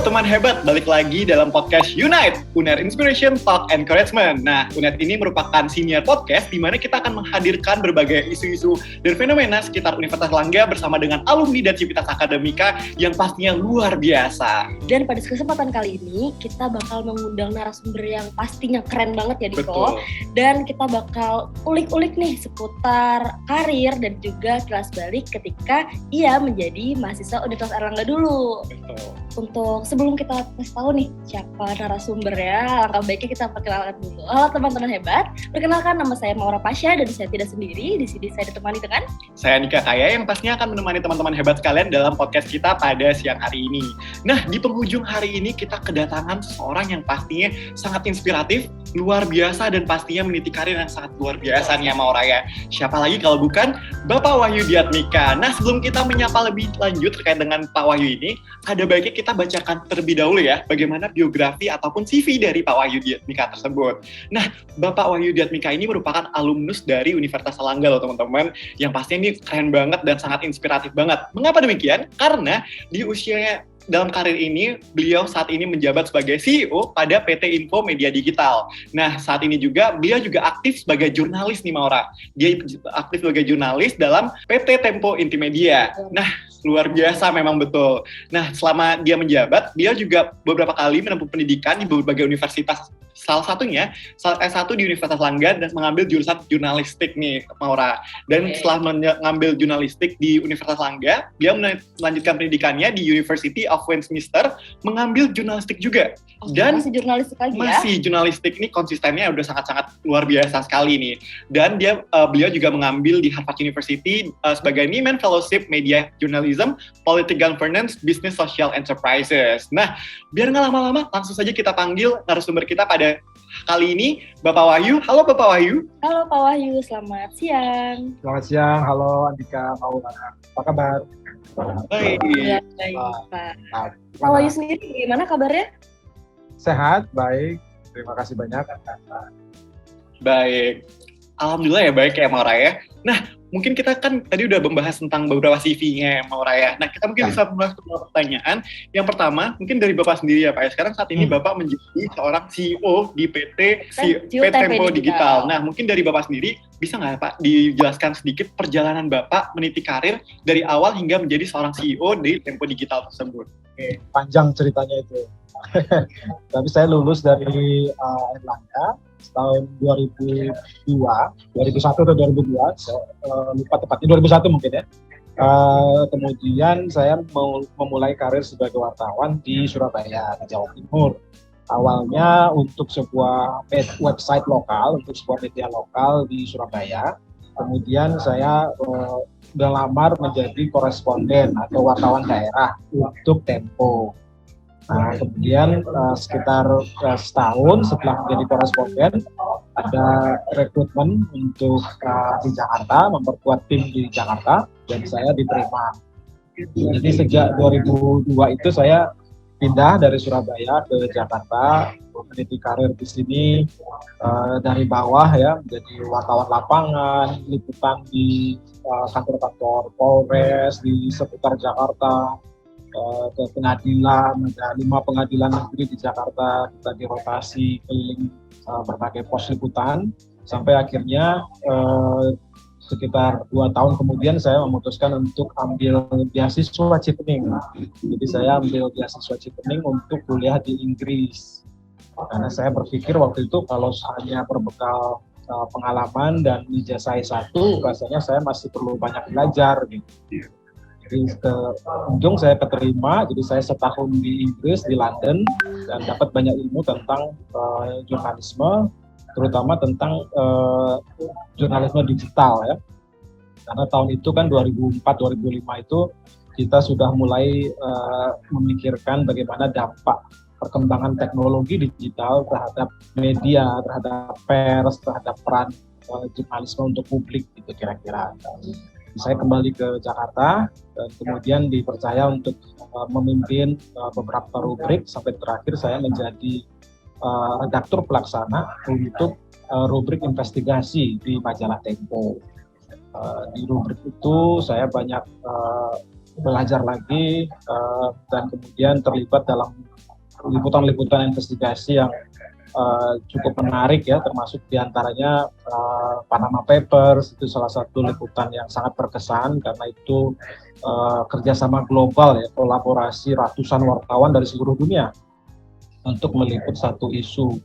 teman hebat, balik lagi dalam podcast Unite, UNER Inspiration, Talk, Encouragement. Nah, UNER ini merupakan senior podcast di mana kita akan menghadirkan berbagai isu-isu dan fenomena sekitar Universitas Erlangga bersama dengan alumni dan civitas akademika yang pastinya luar biasa. Dan pada kesempatan kali ini, kita bakal mengundang narasumber yang pastinya keren banget ya, Diko. Betul. Dan kita bakal ulik-ulik nih seputar karir dan juga kelas balik ketika ia menjadi mahasiswa Universitas Erlangga dulu. Betul. Untuk sebelum kita kasih tahu nih siapa narasumbernya, langkah baiknya kita perkenalkan dulu. Halo teman-teman hebat, perkenalkan nama saya Maura Pasha dan saya tidak sendiri. Di sini saya ditemani dengan Saya Nika Kaya yang pastinya akan menemani teman-teman hebat sekalian dalam podcast kita pada siang hari ini. Nah, di penghujung hari ini kita kedatangan seseorang yang pastinya sangat inspiratif, luar biasa dan pastinya meniti karir yang sangat luar biasa nih Maura ya. Siapa lagi kalau bukan Bapak Wahyu Diatmika. Nah, sebelum kita menyapa lebih lanjut terkait dengan Pak Wahyu ini, ada baiknya kita bacakan terlebih dahulu ya, bagaimana biografi ataupun CV dari Pak Wahyu Diatmika tersebut. Nah, Bapak Wahyu Diatmika ini merupakan alumnus dari Universitas Erlangga loh teman-teman, yang pastinya ini keren banget dan sangat inspiratif banget. Mengapa demikian? Karena di usianya dalam karir ini, beliau saat ini menjabat sebagai CEO pada PT Info Media Digital. Nah, saat ini juga, beliau juga aktif sebagai jurnalis nih Maura. Dia aktif sebagai jurnalis dalam PT Tempo Intimedia. Nah, luar biasa memang betul. Nah, selama dia menjabat, dia juga beberapa kali menempuh pendidikan di berbagai universitas. Salah satunya S1 di Universitas Erlangga dan mengambil jurusan jurnalistik nih, Maura. Dan setelah mengambil jurnalistik di Universitas Erlangga, dia melanjutkan pendidikannya di University of Westminster, mengambil jurnalistik juga. Dan masih jurnalistik lagi ya? Masih jurnalistik ini konsistennya udah sangat-sangat luar biasa sekali nih. Dan beliau juga mengambil di Harvard University sebagai Nieman Fellowship Media Journalism, Political Governance, Business Social Enterprises. Nah, biar nggak lama-lama, langsung saja kita panggil narasumber kita pada kali ini, Bapak Wahyu. Halo Bapak Wahyu. Halo Pak Wahyu, selamat siang. Selamat siang, halo Andika, Maura. Apa kabar? Baik. Ya, baik Pak. Pak Wahyu sendiri gimana kabarnya? Sehat, baik. Terima kasih banyak. Baik. Alhamdulillah ya baik ya Maura ya. Nah, mungkin kita kan tadi udah membahas tentang beberapa CV-nya Maura ya. Nah, kita mungkin bisa membahas beberapa pertanyaan. Yang pertama, mungkin dari Bapak sendiri ya Pak ya. Sekarang saat ini Bapak menjadi seorang CEO di PT Tempo Digital. Nah, mungkin dari Bapak sendiri, bisa nggak Pak dijelaskan sedikit perjalanan Bapak meniti karir dari awal hingga menjadi seorang CEO di Tempo Digital tersebut? Oke, panjang ceritanya itu. Tapi saya lulus dari Erlangga tahun 2001 atau 2002, saya lupa tepatnya, 2001 mungkin ya. Kemudian saya memulai karir sebagai wartawan di Surabaya, di Jawa Timur. Awalnya untuk sebuah website lokal, untuk sebuah media lokal di Surabaya. Kemudian saya melamar menjadi koresponden atau wartawan daerah untuk Tempo. Nah, kemudian sekitar setahun setelah menjadi koresponden, ada rekrutmen untuk di Jakarta, memperkuat tim di Jakarta, dan saya diterima. Jadi sejak 2002 itu saya pindah dari Surabaya ke Jakarta, meniti karir di sini dari bawah ya, menjadi wartawan lapangan, liputan di kantor-kantor Polres di seputar Jakarta, ke pengadilan, ada 5 pengadilan negeri di Jakarta, kita dirotasi keliling berbagai pos liputan, sampai akhirnya sekitar 2 tahun kemudian saya memutuskan untuk ambil beasiswa Chevening. Jadi saya ambil beasiswa Chevening untuk kuliah di Inggris. Karena saya berpikir waktu itu kalau hanya berbekal pengalaman dan ijazah S1, rasanya saya masih perlu banyak belajar gitu. Jadi ke ujung saya keterima, jadi saya setahun di Inggris, di London, dan dapat banyak ilmu tentang jurnalisme, terutama tentang jurnalisme digital ya. Karena tahun itu kan 2004-2005 itu kita sudah mulai memikirkan bagaimana dampak perkembangan teknologi digital terhadap media, terhadap pers, terhadap peran jurnalisme untuk publik gitu kira-kira. Saya kembali ke Jakarta dan kemudian dipercaya untuk memimpin beberapa rubrik sampai terakhir saya menjadi redaktur pelaksana untuk rubrik investigasi di majalah Tempo. Di rubrik itu saya banyak belajar lagi dan kemudian terlibat dalam liputan-liputan investigasi yang cukup menarik ya, termasuk diantaranya Panama Papers, itu salah satu liputan yang sangat berkesan karena itu kerjasama global ya, kolaborasi ratusan wartawan dari seluruh dunia untuk meliput satu isu.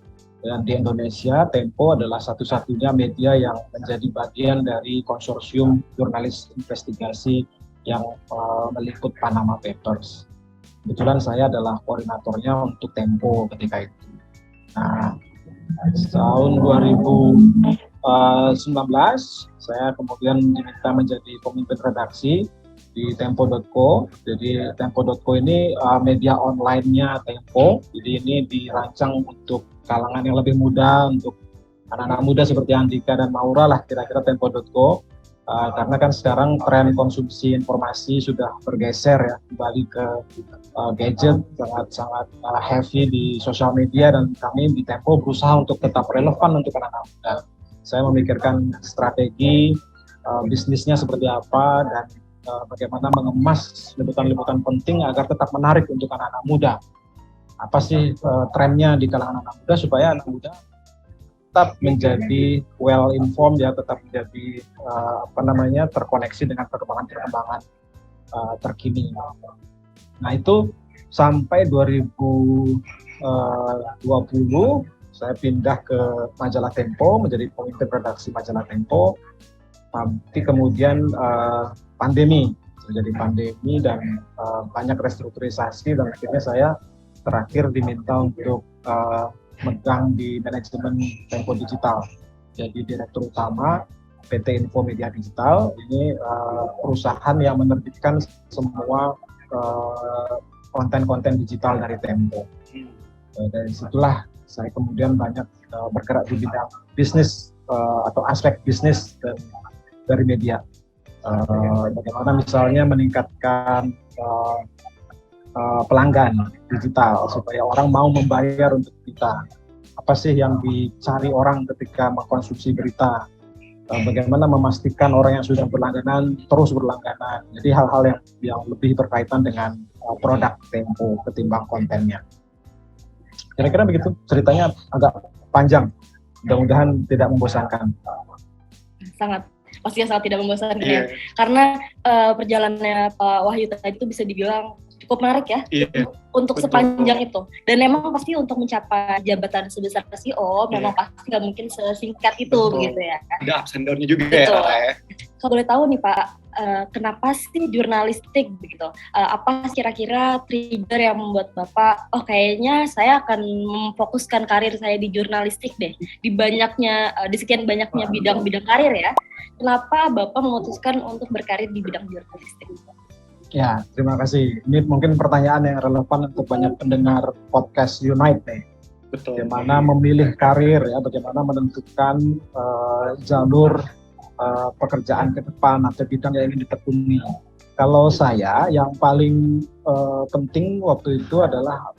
Dan di Indonesia, Tempo adalah satu-satunya media yang menjadi bagian dari konsorsium jurnalis investigasi yang meliput Panama Papers. Kebetulan saya adalah koordinatornya untuk Tempo ketika itu. Nah, tahun 2019 saya kemudian diminta menjadi pemimpin redaksi di Tempo.co. Jadi Tempo.co ini media online-nya Tempo. Jadi ini dirancang untuk kalangan yang lebih muda, untuk anak-anak muda seperti Andika dan Maura lah kira-kira Tempo.co. Karena kan sekarang tren konsumsi informasi sudah bergeser ya, kembali ke gadget, sangat heavy di sosial media, dan kami di Tempo berusaha untuk tetap relevan untuk anak-anak muda. Saya memikirkan strategi bisnisnya seperti apa dan bagaimana mengemas liputan-liputan penting agar tetap menarik untuk anak-anak muda. Apa sih trennya di kalangan anak muda supaya anak muda tetap menjadi well informed ya, tetap menjadi terkoneksi dengan perkembangan terkini. Nah itu sampai 2020 saya pindah ke majalah Tempo, menjadi pemimpin redaksi majalah Tempo. Tapi kemudian pandemi dan banyak restrukturisasi, dan akhirnya saya terakhir diminta untuk megang di manajemen Tempo Digital, jadi direktur utama PT Info Media Digital. Ini perusahaan yang menerbitkan semua konten-konten digital dari Tempo. Dari situlah saya kemudian banyak bergerak di bidang bisnis atau aspek bisnis dari media. Bagaimana misalnya meningkatkan pelanggan digital supaya orang mau membayar untuk berita. Apa sih yang dicari orang ketika mengkonsumsi berita? Bagaimana memastikan orang yang sudah berlangganan terus berlangganan. Jadi hal-hal yang lebih berkaitan dengan produk Tempo ketimbang kontennya. Kira-kira begitu, ceritanya agak panjang. Mudah-mudahan tidak membosankan. Pastinya sangat tidak membosankan ya. Karena perjalanannya Pak Wahyu tadi itu bisa dibilang cukup menarik ya, untuk betul, sepanjang itu. Dan memang pasti untuk mencapai jabatan sebesar CEO memang pasti nggak mungkin sesingkat itu, begitu ya. Ada ups and down-nya juga ya. Kalau boleh tahu nih Pak, kenapa sih jurnalistik begitu? Apa kira-kira trigger yang membuat Bapak, kayaknya saya akan memfokuskan karir saya di jurnalistik deh, di sekian banyaknya bidang-bidang karir ya. Kenapa Bapak memutuskan untuk berkarir di bidang jurnalistik? Ya, terima kasih. Ini mungkin pertanyaan yang relevan untuk banyak pendengar podcast Unite nih. Betul. Bagaimana memilih karir ya, bagaimana menentukan jalur pekerjaan ke depan atau bidang yang ingin ditekuni. Kalau saya, yang paling penting waktu itu adalah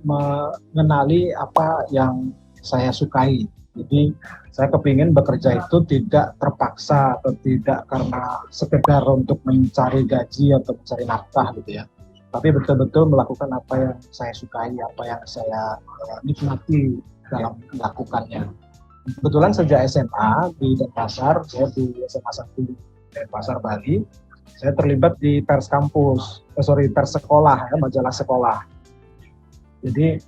mengenali apa yang saya sukai. Jadi saya kepingin bekerja itu tidak terpaksa atau tidak karena sekedar untuk mencari gaji atau mencari nafkah gitu ya. Tapi betul-betul melakukan apa yang saya sukai, apa yang saya nikmati dalam melakukannya. Kebetulan sejak SMA di Denpasar, saya di SMA 1 Denpasar, Bali, saya terlibat di pers sekolah ya, majalah sekolah. Jadi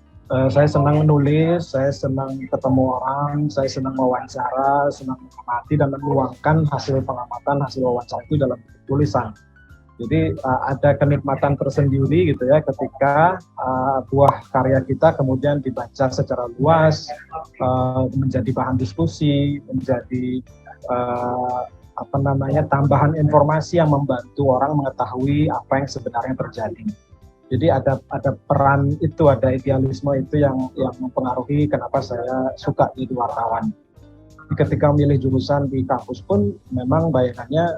saya senang menulis, saya senang ketemu orang, saya senang mewawancara, senang mengamati dan menuangkan hasil pengamatan, hasil wawancara itu dalam tulisan. Jadi ada kenikmatan tersendiri gitu ya ketika buah karya kita kemudian dibaca secara luas, menjadi bahan diskusi, menjadi tambahan informasi yang membantu orang mengetahui apa yang sebenarnya terjadi. Jadi ada peran itu, ada idealisme itu yang mempengaruhi kenapa saya suka jadi wartawan. Ketika memilih jurusan di kampus pun memang bayangannya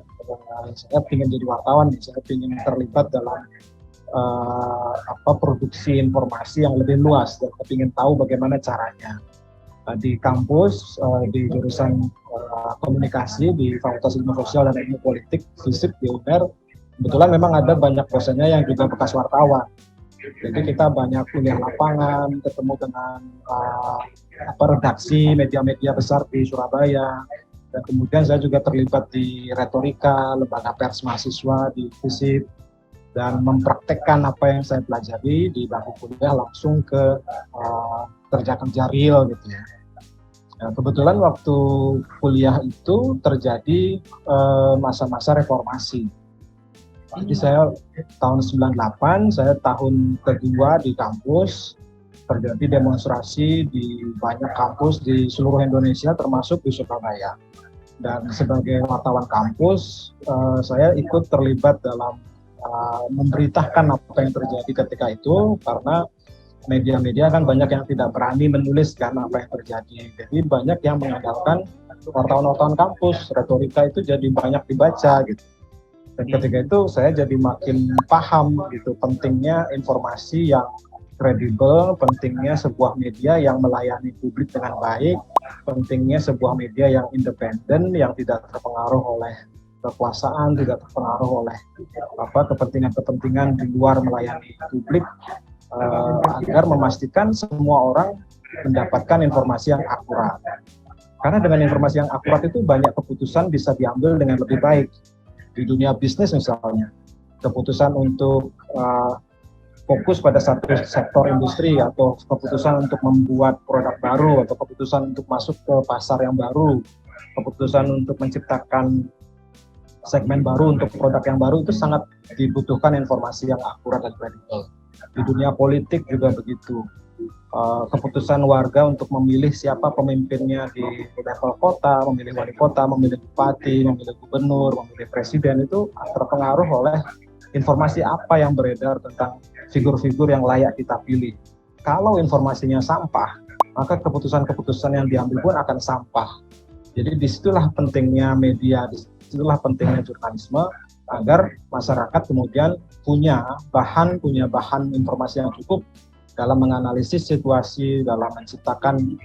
saya ingin jadi wartawan, saya ingin terlibat dalam produksi informasi yang lebih luas dan ingin tahu bagaimana caranya. Di kampus, di jurusan komunikasi di Fakultas Ilmu Sosial dan Ilmu Politik FISIP di UNER, kebetulan memang ada banyak dosennya yang juga bekas wartawan. Jadi kita banyak kuliah lapangan, ketemu dengan redaksi media-media besar di Surabaya, dan kemudian saya juga terlibat di retorika, lembaga pers mahasiswa di FISIP, dan mempraktekkan apa yang saya pelajari di bangku kuliah langsung ke kerja-kerja real gitu ya. Nah, kebetulan waktu kuliah itu terjadi masa-masa reformasi. Jadi saya tahun 98, saya tahun kedua di kampus, terjadi demonstrasi di banyak kampus di seluruh Indonesia termasuk di Surabaya. Dan sebagai wartawan kampus, saya ikut terlibat dalam memberitakan apa yang terjadi ketika itu, karena media-media kan banyak yang tidak berani menuliskan apa yang terjadi. Jadi banyak yang mengandalkan wartawan-wartawan kampus, retorika itu jadi banyak dibaca gitu. Dan ketika itu saya jadi makin paham gitu pentingnya informasi yang kredibel, pentingnya sebuah media yang melayani publik dengan baik, pentingnya sebuah media yang independen, yang tidak terpengaruh oleh kekuasaan, tidak terpengaruh oleh kepentingan-kepentingan di luar melayani publik, agar memastikan semua orang mendapatkan informasi yang akurat. Karena dengan informasi yang akurat itu banyak keputusan bisa diambil dengan lebih baik. Di dunia bisnis misalnya, keputusan untuk fokus pada satu sektor industri, atau keputusan untuk membuat produk baru, atau keputusan untuk masuk ke pasar yang baru, keputusan untuk menciptakan segmen baru untuk produk yang baru, itu sangat dibutuhkan informasi yang akurat dan kredibel. Di dunia politik juga begitu. Keputusan warga untuk memilih siapa pemimpinnya di level kota, memilih wali kota, memilih bupati, memilih gubernur, memilih presiden, itu terpengaruh oleh informasi apa yang beredar tentang figur-figur yang layak kita pilih. Kalau informasinya sampah, maka keputusan-keputusan yang diambil pun akan sampah. Jadi disitulah pentingnya media, disitulah pentingnya jurnalisme, agar masyarakat kemudian punya bahan informasi yang cukup dalam menganalisis situasi, dalam menciptakan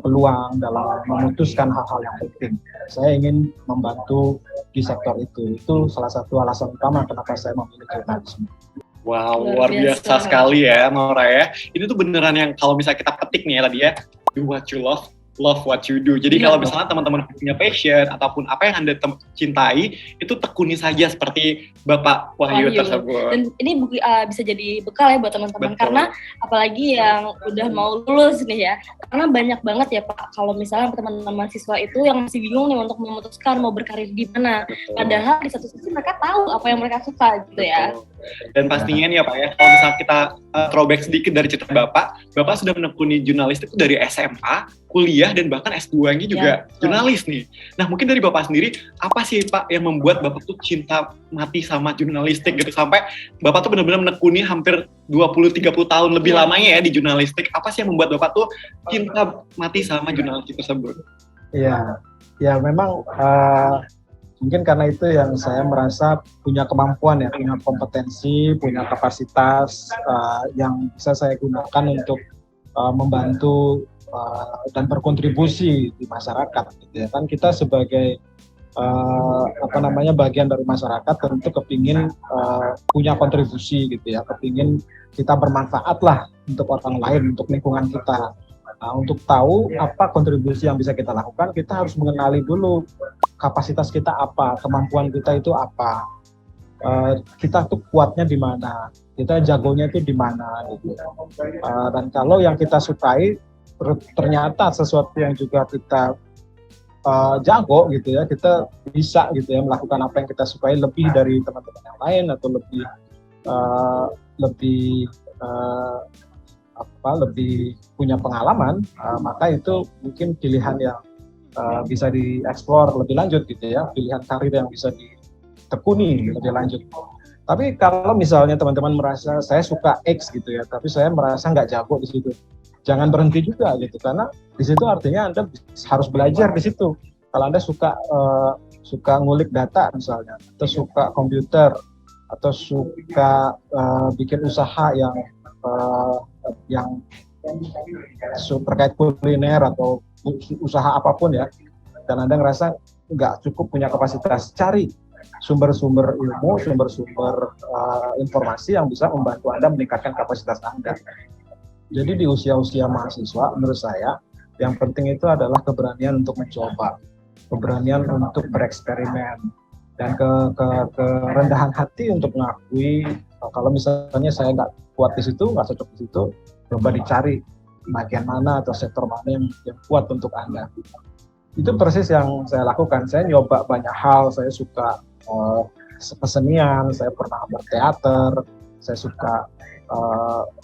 peluang, dalam memutuskan hal-hal yang penting. Saya ingin membantu di sektor itu. Itu salah satu alasan utama kenapa saya memilih jurnalisme. Wow, luar biasa sekali ya, Nora ya. Ini tuh beneran yang kalau misalnya kita petik nih ya tadi ya, do what you love what you do. Jadi kalau misalnya teman-teman punya passion ataupun apa yang Anda cintai, itu tekuni saja seperti Bapak Wahyu tersebut. Dan ini bisa jadi bekal ya buat teman-teman. Karena apalagi yang udah mau lulus nih ya. Karena banyak banget ya Pak, kalau misalnya teman-teman mahasiswa itu yang masih bingung nih untuk memutuskan mau berkarir di mana. Padahal di satu sisi mereka tahu apa yang mereka suka gitu ya. Dan pastinya nih ya Pak ya, kalau misalnya kita throwback sedikit dari cerita Bapak sudah menekuni jurnalistik itu dari SMA, kuliah, dan bahkan S2-nya juga jurnalis nih. Nah mungkin dari Bapak sendiri, apa sih Pak yang membuat Bapak tuh cinta mati sama jurnalistik gitu, sampai Bapak tuh benar-benar menekuni hampir 20-30 tahun lebih lamanya ya di jurnalistik. Apa sih yang membuat Bapak tuh cinta mati sama jurnalistik tersebut? Iya, ya memang mungkin karena itu yang saya merasa punya kemampuan ya, punya kompetensi, punya kapasitas yang bisa saya gunakan untuk membantu dan berkontribusi di masyarakat gitu ya. Kan kita sebagai bagian dari masyarakat tentu kepingin punya kontribusi gitu ya, kepingin kita bermanfaat lah untuk orang lain, untuk lingkungan kita. Nah, untuk tahu apa kontribusi yang bisa kita lakukan, kita harus mengenali dulu kapasitas kita apa, kemampuan kita itu apa, kita tuh kuatnya di mana, kita jagonya itu di mana gitu. Dan kalau yang kita sukai ternyata sesuatu yang juga kita jago gitu ya, kita bisa gitu ya melakukan apa yang kita sukai lebih dari teman-teman yang lain, atau lebih punya pengalaman, maka itu mungkin pilihan yang bisa dieksplor lebih lanjut gitu ya, pilihan karir yang bisa ditekuni lebih lanjut. Tapi kalau misalnya teman-teman merasa saya suka X gitu ya, tapi saya merasa nggak jago di situ, jangan berhenti juga gitu, karena di situ artinya Anda harus belajar di situ. Kalau Anda suka ngulik data misalnya, atau suka komputer, atau suka bikin usaha yang terkait kuliner atau usaha apapun ya, dan Anda ngerasa nggak cukup punya kapasitas, cari sumber-sumber ilmu, sumber-sumber informasi yang bisa membantu Anda meningkatkan kapasitas Anda. Jadi di usia-usia mahasiswa, menurut saya, yang penting itu adalah keberanian untuk mencoba, keberanian untuk bereksperimen, dan kerendahan hati untuk mengakui kalau misalnya saya nggak kuat di situ, nggak cocok di situ, coba dicari bagian mana atau sektor mana yang kuat untuk Anda. Itu persis yang saya lakukan. Saya nyoba banyak hal. Saya suka kesenian, saya pernah berteater, saya suka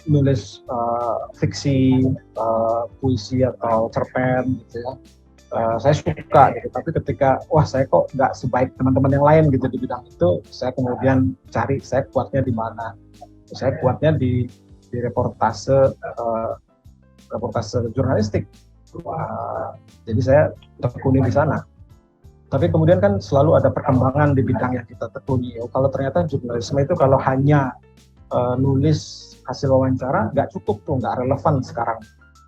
nulis fiksi, puisi atau cerpen gitu ya. Saya suka gitu, tapi ketika saya kok nggak sebaik teman-teman yang lain gitu di bidang itu, saya kemudian cari saya kuatnya di mana. Saya kuatnya di reportase jurnalistik. Jadi saya tekuni di sana. Tapi kemudian kan selalu ada perkembangan di bidang yang kita tekuni. Kalau ternyata jurnalisme itu kalau hanya nulis hasil wawancara nggak cukup tuh, nggak relevan sekarang.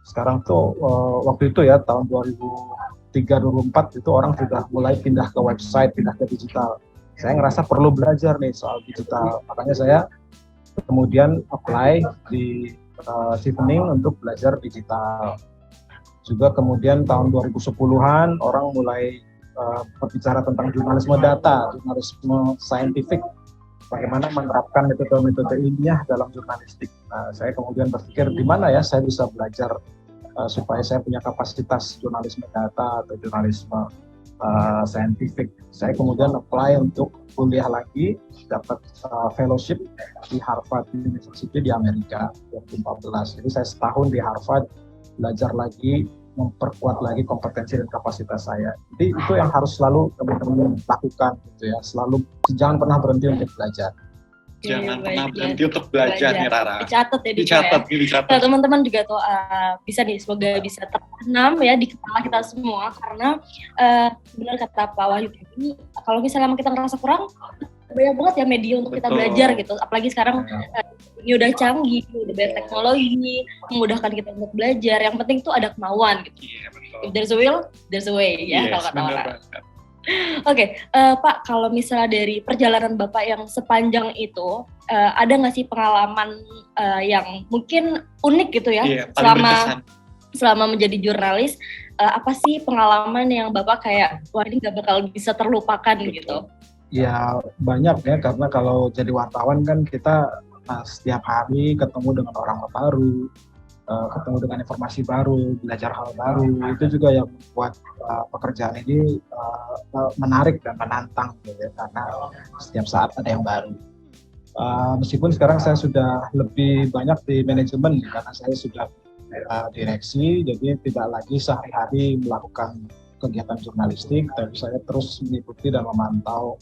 Sekarang tuh waktu itu ya tahun 2003-2004 itu orang sudah mulai pindah ke website, pindah ke digital. Saya ngerasa perlu belajar nih soal digital. Makanya saya kemudian apply di Chevening untuk belajar digital. Juga kemudian tahun 2010-an orang mulai berbicara tentang jurnalisme data, jurnalisme saintifik, bagaimana menerapkan metode-metode ilmiah dalam jurnalistik. Nah, saya kemudian berpikir di mana ya saya bisa belajar supaya saya punya kapasitas jurnalisme data atau jurnalisme saintifik. Saya kemudian apply untuk kuliah lagi, dapat fellowship di Harvard University di Amerika 2014. Jadi saya setahun di Harvard belajar lagi, memperkuat lagi kompetensi dan kapasitas saya. Jadi itu yang harus selalu teman-teman lakukan gitu ya. Selalu jangan pernah berhenti untuk belajar. Jangan pernah berhenti untuk belajar nih Rara. Dicatat ya. Dicatat. Nah, teman-teman juga tuh bisa nih, semoga bisa tertanam ya di kepala kita semua, karena benar kata Pak Wahyu ini, kalau misalnya kita ngerasa kurang, banyak banget ya media untuk kita belajar gitu. Apalagi sekarang ini udah canggih, udah banyak teknologi, memudahkan kita untuk belajar. Yang penting tuh ada kemauan gitu. Iya, betul. If there's a will, there's a way ya, kalau kata orang. Oke, Pak, kalau misalnya dari perjalanan Bapak yang sepanjang itu, ada nggak sih pengalaman yang mungkin unik gitu ya, selama menjadi jurnalis? Apa sih pengalaman yang Bapak kayak, wah ini nggak bakal bisa terlupakan gitu? Ya banyak ya, karena kalau jadi wartawan kan kita setiap hari ketemu dengan orang baru, ketemu dengan informasi baru, belajar hal baru. Itu juga yang membuat pekerjaan ini menarik dan menantang gitu ya, karena setiap saat ada yang baru. Meskipun sekarang saya sudah lebih banyak di manajemen karena saya sudah direksi, jadi tidak lagi sehari-hari melakukan kegiatan jurnalistik, tapi saya terus mengikuti dan memantau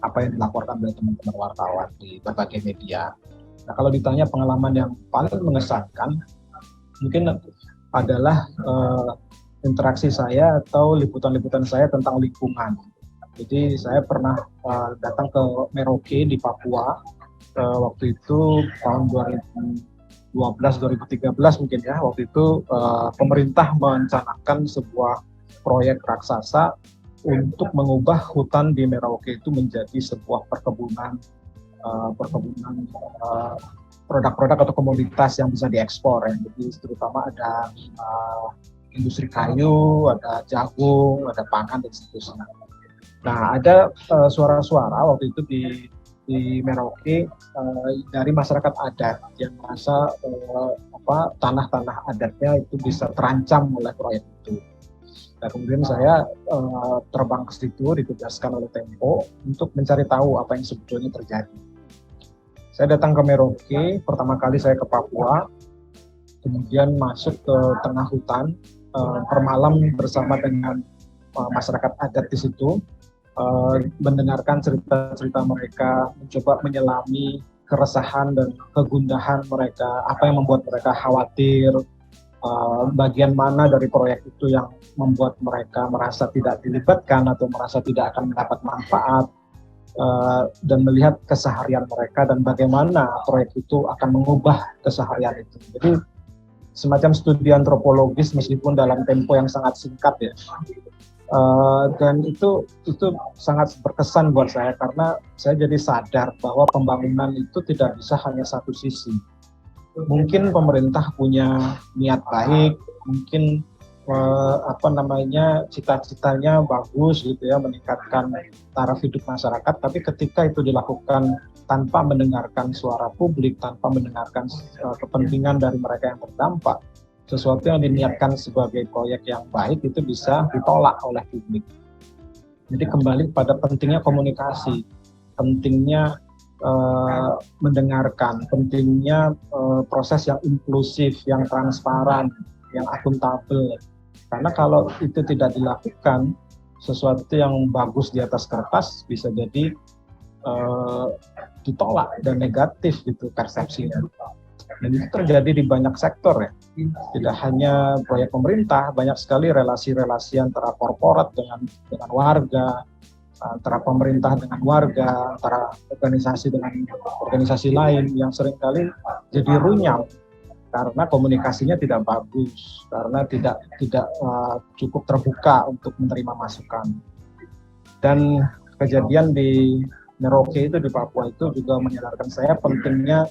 apa yang dilaporkan oleh teman-teman wartawan di berbagai media. Nah, kalau ditanya pengalaman yang paling mengesankan, mungkin adalah interaksi saya atau liputan-liputan saya tentang lingkungan. Jadi saya pernah datang ke Merauke di Papua, waktu itu tahun 2012-2013 mungkin ya. Waktu itu pemerintah merencanakan sebuah proyek raksasa untuk mengubah hutan di Merauke itu menjadi sebuah perkebunan produk-produk atau komoditas yang bisa diekspor ya. Jadi terutama ada industri kayu, ada jagung, ada pangan dan seterusnya. Nah, ada suara-suara waktu itu di Merauke dari masyarakat adat yang merasa tanah-tanah adatnya itu bisa terancam oleh proyek itu. Nah, kemudian saya terbang ke situ, ditugaskan oleh Tempo untuk mencari tahu apa yang sebetulnya terjadi. Saya datang ke Merauke, pertama kali saya ke Papua, kemudian masuk ke tengah hutan, bermalam bersama dengan masyarakat adat di situ, mendengarkan cerita-cerita mereka, mencoba menyelami keresahan dan kegundahan mereka, apa yang membuat mereka khawatir, bagian mana dari proyek itu yang membuat mereka merasa tidak dilibatkan atau merasa tidak akan mendapat manfaat, dan melihat keseharian mereka dan bagaimana proyek itu akan mengubah keseharian itu. Jadi semacam studi antropologis meskipun dalam tempo yang sangat singkat ya. Dan itu sangat berkesan buat saya karena saya jadi sadar bahwa pembangunan itu tidak bisa hanya satu sisi. Mungkin pemerintah punya niat baik, mungkin cita-citanya bagus gitu ya, meningkatkan taraf hidup masyarakat, tapi ketika itu dilakukan tanpa mendengarkan suara publik, tanpa mendengarkan kepentingan dari mereka yang terdampak, sesuatu yang diniatkan sebagai proyek yang baik itu bisa ditolak oleh publik. Jadi kembali pada pentingnya komunikasi, pentingnya mendengarkan, pentingnya proses yang inklusif, yang transparan, yang akuntabel. Karena kalau itu tidak dilakukan, sesuatu yang bagus di atas kertas bisa jadi ditolak dan negatif gitu persepsinya. Dan itu terjadi di banyak sektor ya. Tidak hanya proyek pemerintah, banyak sekali relasi-relasi antara korporat dengan warga, antara pemerintah dengan warga, antara organisasi dengan organisasi lain yang seringkali jadi runyam karena komunikasinya tidak bagus, karena tidak cukup terbuka untuk menerima masukan. Dan kejadian di Merauke itu di Papua itu juga menyadarkan saya pentingnya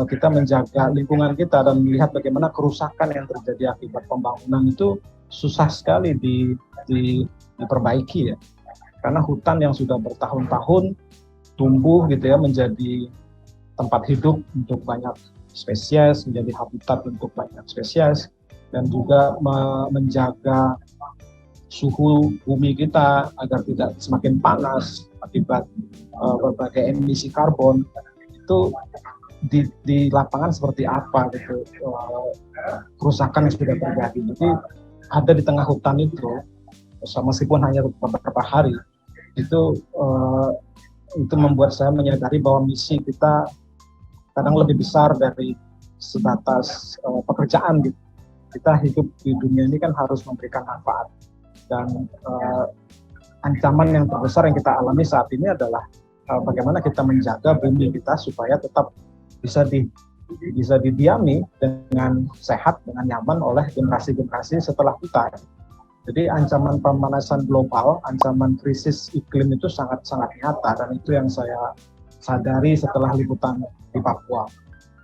kita menjaga lingkungan kita dan melihat bagaimana kerusakan yang terjadi akibat pembangunan itu susah sekali diperbaiki ya. Karena hutan yang sudah bertahun-tahun tumbuh gitu ya menjadi tempat hidup untuk banyak spesies, menjadi habitat untuk banyak spesies, dan juga menjaga suhu bumi kita agar tidak semakin panas akibat berbagai emisi karbon. Itu di lapangan seperti apa gitu, kerusakan yang sudah terjadi. Jadi ada di tengah hutan itu, meskipun hanya beberapa hari, itu membuat saya menyadari bahwa misi kita kadang lebih besar dari sebatas pekerjaan gitu. Kita hidup di dunia ini kan harus memberikan manfaat, dan ancaman yang terbesar yang kita alami saat ini adalah bagaimana kita menjaga bumi kita supaya tetap bisa didiami dengan sehat, dengan nyaman oleh generasi-generasi setelah kita. Jadi ancaman pemanasan global, ancaman krisis iklim itu sangat-sangat nyata, dan itu yang saya sadari setelah liputan di Papua.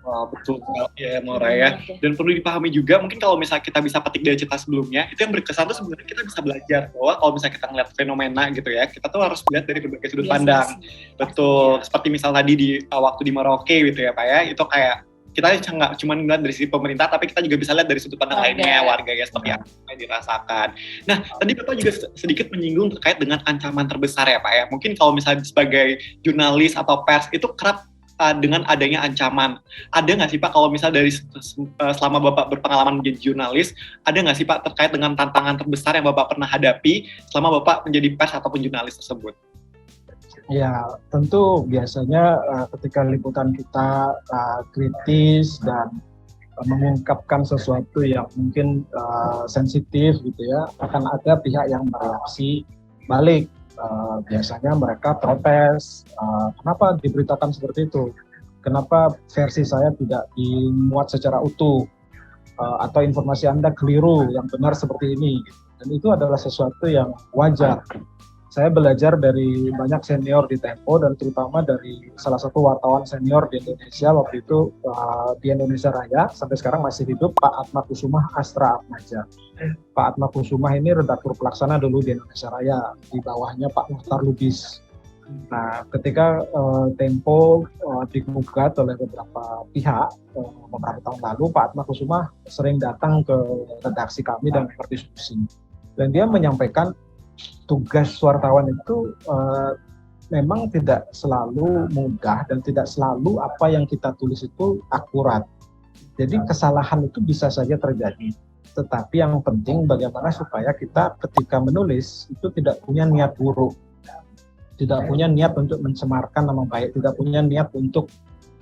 Wah, betul ya Maura ya. Dan perlu dipahami juga, mungkin kalau misalnya kita bisa petik dari cerita sebelumnya, itu yang berkesan tuh sebenarnya kita bisa belajar bahwa kalau misalnya kita ngeliat fenomena gitu ya, kita tuh harus lihat dari berbagai sudut pandang. Betul. Seperti misal tadi di waktu di Merauke gitu ya Pak ya, itu kayak kita nggak cuma ngeliat dari sisi pemerintah, tapi kita juga bisa lihat dari sudut pandang lainnya, warga ya, seperti apa yang dirasakan. Nah, tadi Bapak juga sedikit menyinggung terkait dengan ancaman terbesar ya Pak ya. Mungkin kalau misalnya sebagai jurnalis atau pers itu kerap dengan adanya ancaman. Ada nggak sih Pak, kalau misalnya dari selama Bapak berpengalaman menjadi jurnalis, ada nggak sih Pak terkait dengan tantangan terbesar yang Bapak pernah hadapi selama Bapak menjadi pers ataupun jurnalis tersebut? Ya, tentu biasanya ketika liputan kita kritis dan mengungkapkan sesuatu yang mungkin sensitif gitu ya, akan ada pihak yang bereaksi balik. Biasanya mereka protes, kenapa diberitakan seperti itu, kenapa versi saya tidak dimuat secara utuh, atau informasi Anda keliru, yang benar seperti ini. Dan itu adalah sesuatu yang wajar. Saya belajar dari banyak senior di Tempo, dan terutama dari salah satu wartawan senior di Indonesia waktu itu, di Indonesia Raya, sampai sekarang masih hidup, Pak Atmakusumah Astra Atmaja. Pak Atmakusumah ini redaktur pelaksana dulu di Indonesia Raya, di bawahnya Pak Muhtar Lubis. Nah, ketika Tempo digugat oleh beberapa pihak beberapa tahun lalu, Pak Atmakusumah sering datang ke redaksi kami dan berdiskusi. Dan dia menyampaikan tugas wartawan itu memang tidak selalu mudah dan tidak selalu apa yang kita tulis itu akurat. Jadi kesalahan itu bisa saja terjadi. Tetapi yang penting bagaimana supaya kita ketika menulis itu tidak punya niat buruk. Tidak punya niat untuk mencemarkan nama baik, tidak punya niat untuk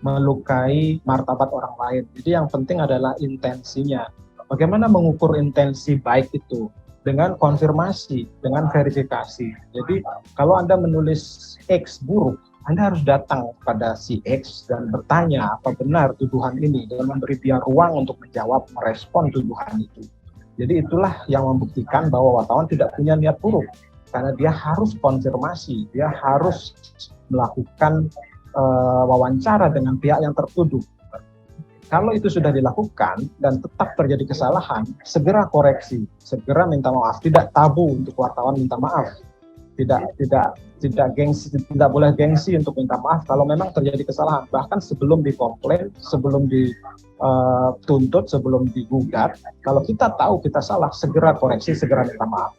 melukai martabat orang lain. Jadi yang penting adalah intensinya. Bagaimana mengukur intensi baik itu? Dengan konfirmasi, dengan verifikasi. Jadi kalau Anda menulis X buruk, Anda harus datang pada si X dan bertanya apa benar tuduhan ini, dan memberi dia ruang untuk menjawab, merespon tuduhan itu. Jadi itulah yang membuktikan bahwa wartawan tidak punya niat buruk, karena dia harus konfirmasi, dia harus melakukan wawancara dengan pihak yang tertuduh. Kalau itu sudah dilakukan dan tetap terjadi kesalahan, segera koreksi, segera minta maaf. Tidak tabu untuk wartawan minta maaf. Tidak gengsi, tidak boleh gengsi untuk minta maaf kalau memang terjadi kesalahan. Bahkan sebelum dikomplain, sebelum dituntut, sebelum digugat, kalau kita tahu kita salah, segera koreksi, segera minta maaf.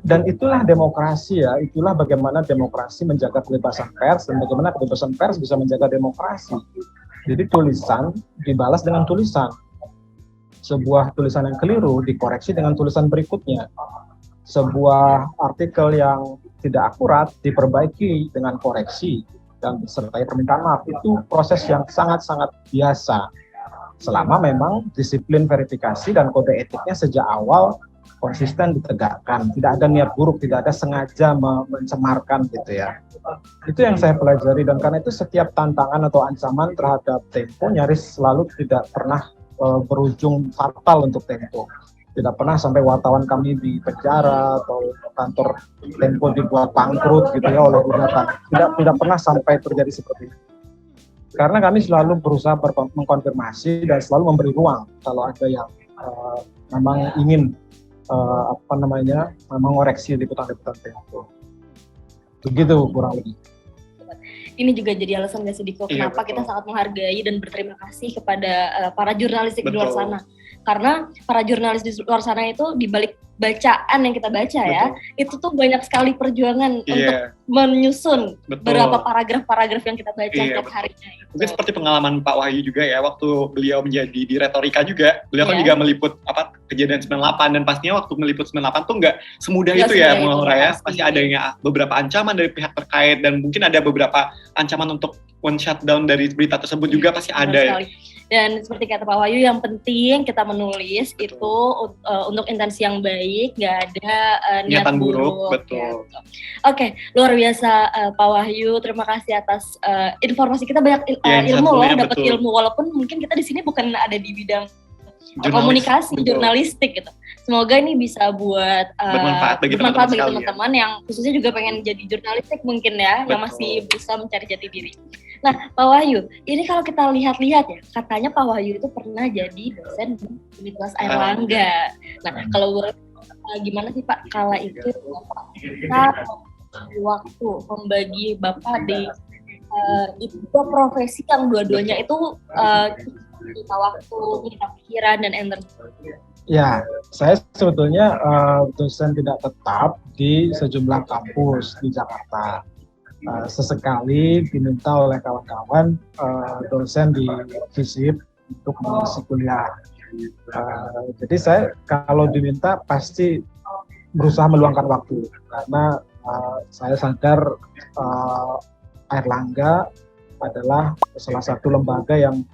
Dan itulah demokrasi ya, itulah bagaimana demokrasi menjaga kebebasan pers dan bagaimana kebebasan pers bisa menjaga demokrasi. Jadi tulisan dibalas dengan tulisan. Sebuah tulisan yang keliru dikoreksi dengan tulisan berikutnya. Sebuah artikel yang tidak akurat diperbaiki dengan koreksi dan disertai permintaan maaf. Itu proses yang sangat-sangat biasa. Selama memang disiplin verifikasi dan kode etiknya sejak awal konsisten ditegakkan. Tidak ada niat buruk, tidak ada sengaja mencemarkan gitu ya. Itu yang saya pelajari, dan karena itu setiap tantangan atau ancaman terhadap Tempo nyaris selalu tidak pernah berujung fatal untuk Tempo. Tidak pernah sampai wartawan kami di penjara atau kantor Tempo dibuat bangkrut gitu ya oleh gugatan. Tidak pernah sampai terjadi seperti itu. Karena kami selalu berusaha mengkonfirmasi dan selalu memberi ruang kalau ada yang memang ingin mengoreksi liputan-liputan Tempo. Begitu kurang lebih. Ini juga jadi alasan gak sih Diko, kenapa kita sangat menghargai dan berterima kasih kepada para jurnalis di luar sana. Karena para jurnalis di luar sana itu di balik bacaan yang kita baca ya, itu tuh banyak sekali perjuangan untuk menyusun beberapa paragraf-paragraf yang kita baca setiap harinya. Mungkin seperti pengalaman Pak Wahyu juga ya, waktu beliau menjadi di Retorika juga, beliau kan juga meliput kejadian 98, dan pastinya waktu meliput 98 tuh nggak semudah itu ya, ya. Pasti adanya beberapa ancaman dari pihak terkait, dan mungkin ada beberapa ancaman untuk shutdown dari berita tersebut juga pasti ada ya. Dan seperti kata Pak Wahyu, yang penting kita menulis itu untuk intensi yang baik, nggak ada niatan buruk. Betul. Ya. Oke, luar biasa Pak Wahyu. Terima kasih atas informasi. Kita banyak ilmu loh, dapat ilmu. Walaupun mungkin kita di sini bukan ada di bidang komunikasi, jurnalistik gitu. Semoga ini bisa buat bermanfaat bagi teman-teman yang khususnya juga pengen jadi jurnalistik mungkin ya, yang masih berusaha mencari jati diri. Nah, Pak Wahyu, ini kalau kita lihat-lihat ya, katanya Pak Wahyu itu pernah jadi dosen di Universitas Airlangga. Nah, kalau gimana sih Pak, kala itu kita waktu membagi Bapak di dua profesi yang dua-duanya itu kita waktu, kita pikiran dan energi. Ya, saya sebetulnya dosen tidak tetap di sejumlah kampus di Jakarta. Sesekali diminta oleh kawan-kawan dosen di FISIP untuk mengisi kuliah. Jadi saya kalau diminta pasti berusaha meluangkan waktu, karena saya sadar Airlangga adalah salah satu lembaga yang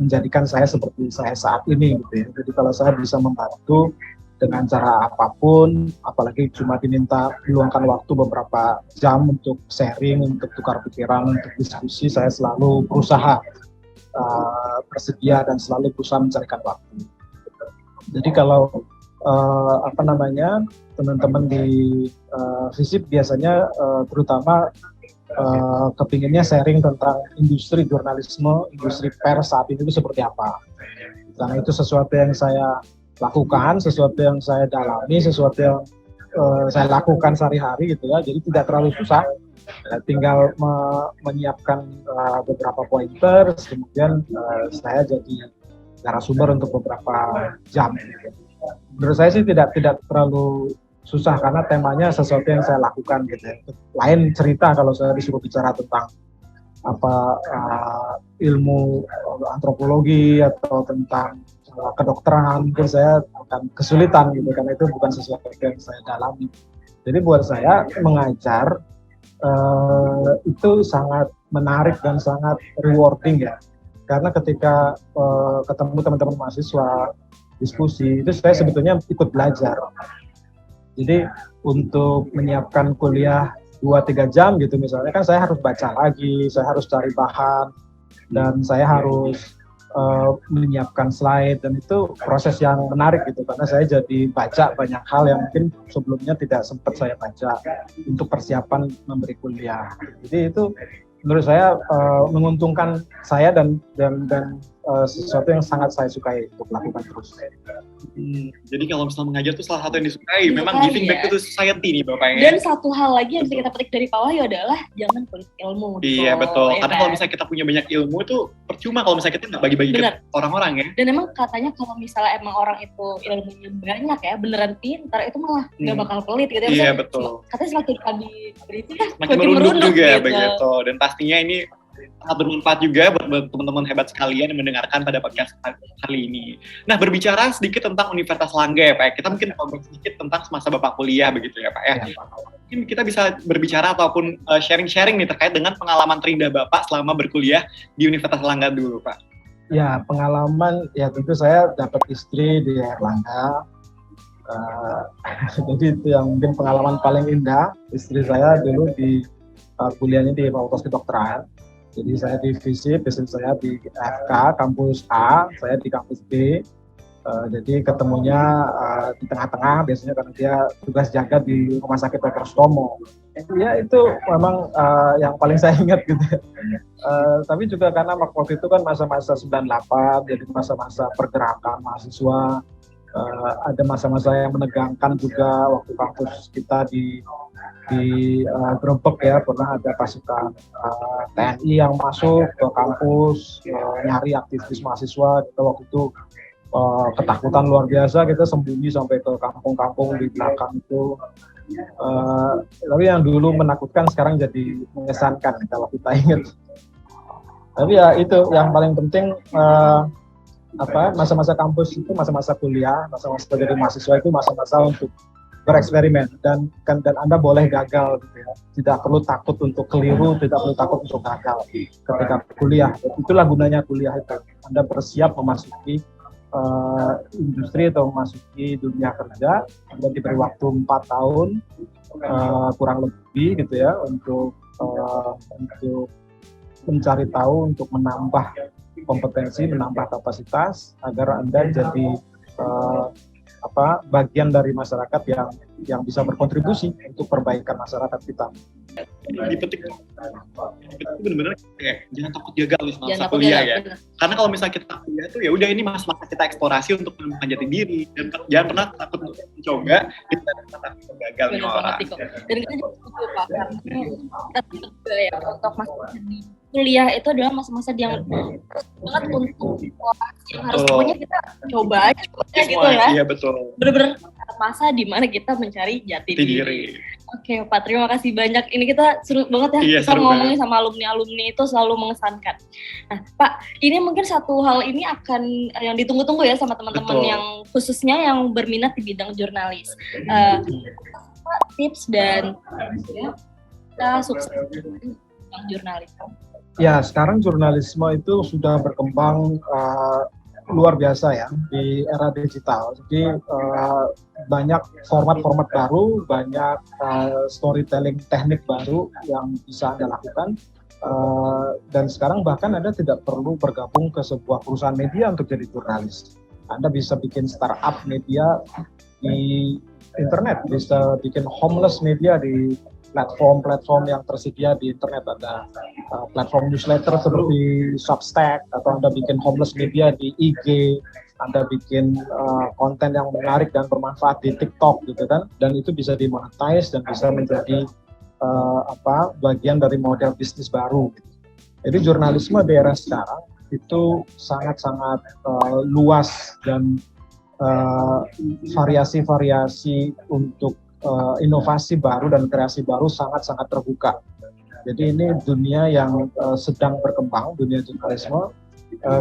menjadikan saya seperti saya saat ini gitu ya. Jadi kalau saya bisa membantu dengan cara apapun, apalagi cuma diminta meluangkan waktu beberapa jam untuk sharing, untuk tukar pikiran, untuk diskusi, saya selalu berusaha bersedia dan selalu berusaha mencarikan waktu. Jadi kalau teman-teman di FISIP biasanya terutama kepinginnya sharing tentang industri jurnalisme, industri pers saat ini itu seperti apa. Karena itu sesuatu yang saya lakukan, sesuatu yang saya dalami, sesuatu yang saya lakukan sehari-hari gitu ya. Jadi tidak terlalu susah, tinggal menyiapkan beberapa pointers, kemudian saya jadi narasumber untuk beberapa jam. Menurut saya sih tidak terlalu susah, karena temanya sesuatu yang saya lakukan gitu ya. Lain cerita kalau saya disuruh bicara tentang ilmu antropologi atau tentang kedokteran, mungkin saya akan kesulitan gitu, karena itu bukan sesuatu yang saya dalami. Jadi buat saya mengajar itu sangat menarik dan sangat rewarding ya, karena ketika ketemu teman-teman mahasiswa diskusi itu saya sebetulnya ikut belajar. Jadi untuk menyiapkan kuliah 2-3 jam gitu misalnya, kan saya harus baca lagi, saya harus cari bahan, dan saya harus menyiapkan slide, dan itu proses yang menarik gitu karena saya jadi baca banyak hal yang mungkin sebelumnya tidak sempat saya baca untuk persiapan memberi kuliah. Jadi itu menurut saya menguntungkan saya dan sesuatu yang sangat saya sukai untuk lakukan terus. Jadi kalau misalnya mengajar tuh salah satu yang disukai, Iya, memang giving back to society nih Bapak ya. Dan satu hal lagi yang bisa kita petik dari Pak Wahyu adalah jangan pelit ilmu. Iya betul, ya karena kan? kalau misalnya kita punya banyak ilmu tuh percuma kalau misalnya kita nggak bagi-bagi ke Bener. orang-orang ya. Dan emang katanya kalau misalnya emang orang itu ilmunya banyak ya, beneran pintar, itu malah nggak bakal pelit gitu ya. Iya Maksudnya, betul. Katanya semakin kami berisi ya, Makin merunduk juga gitu. begitu, dan pastinya ini sangat bermanfaat juga buat teman-teman hebat sekalian yang mendengarkan pada podcast kali ini. Nah, berbicara sedikit tentang Universitas Langga ya Pak ya, kita mungkin ngobrol sedikit tentang semasa Bapak kuliah begitu ya Pak ya. Mungkin kita bisa berbicara ataupun sharing-sharing nih terkait dengan pengalaman terindah Bapak selama berkuliah di Universitas Langga dulu Pak. Ya, pengalaman ya tentu saya dapat istri di Erlangga. Jadi itu yang mungkin pengalaman paling indah. Istri saya dulu di kuliahnya di Fakultas Kedokteran. Jadi saya di FISIP, istri saya di FK, kampus A, saya di kampus B. Jadi ketemunya di tengah-tengah biasanya karena dia tugas jaga di Rumah Sakit Dr. Sutomo. Ya itu memang yang paling saya ingat gitu. Tapi juga karena waktu itu kan masa-masa 98, jadi masa-masa pergerakan mahasiswa. Ada masa-masa yang menegangkan juga waktu kampus kita di Grebek ya, pernah ada pasukan TNI yang masuk ke kampus nyari aktivis mahasiswa. Kita waktu itu ketakutan luar biasa, kita sembunyi sampai ke kampung-kampung di belakang itu. Tapi yang dulu menakutkan sekarang jadi mengesankan kalau kita ingat. Tapi ya itu yang paling penting, masa-masa kampus itu masa-masa kuliah, masa-masa jadi mahasiswa itu masa-masa untuk bereksperimen dan Anda boleh gagal gitu ya. Tidak perlu takut untuk keliru, tidak perlu takut untuk gagal ketika kuliah. Itulah gunanya kuliah itu. Anda bersiap memasuki industri atau memasuki dunia kerja. Anda diberi waktu 4 tahun kurang lebih gitu ya untuk mencari tahu, untuk menambah kompetensi, menambah kapasitas agar Anda jadi bagian dari masyarakat yang bisa berkontribusi untuk perbaikan masyarakat kita. Dipetik itu benar-benar jangan takut gagal di masa takut kuliah gagal, ya. bener. Karena kalau misalnya kita kuliah tuh ya udah ini masa-masa kita eksplorasi untuk menemukan jati diri, dan jangan pernah takut untuk mencoba, kita takut gagal nih Bener orang. banget, Tiko. Dan kita juga setuju Pak, karena kita juga ya untuk masa-masa di kuliah itu adalah masa-masa yang banget untuk eksplorasi, yang harus pokoknya kita coba aja gitu ya. Iya betul. Bener-bener masa di mana kita mencari jati diri. Oke Pak, terima kasih banyak. Ini kita seru banget ya, Iya, kita seru ngomongin sama alumni-alumni itu selalu mengesankan. Nah Pak, ini mungkin satu hal ini akan yang ditunggu-tunggu ya sama teman-teman Betul. yang khususnya yang berminat di bidang jurnalis. Pak, tips dan kita sukses di bidang jurnalis. Ya, sekarang jurnalisme itu sudah berkembang luar biasa ya di era digital. Jadi banyak format-format baru, banyak storytelling teknik baru yang bisa Anda lakukan. Dan sekarang bahkan Anda tidak perlu bergabung ke sebuah perusahaan media untuk jadi jurnalis. Anda bisa bikin startup media di internet, bisa bikin homeless media di platform-platform yang tersedia di internet. Ada platform newsletter seperti Substack, atau Anda bikin homeless media di IG, Anda bikin konten yang menarik dan bermanfaat di TikTok gitu kan, dan itu bisa dimonetize dan bisa menjadi bagian dari model bisnis baru. Jadi jurnalisme di era sekarang itu sangat-sangat luas. Dan variasi-variasi untuk inovasi baru dan kreasi baru sangat-sangat terbuka. Jadi ini dunia yang sedang berkembang, dunia jurnalisme,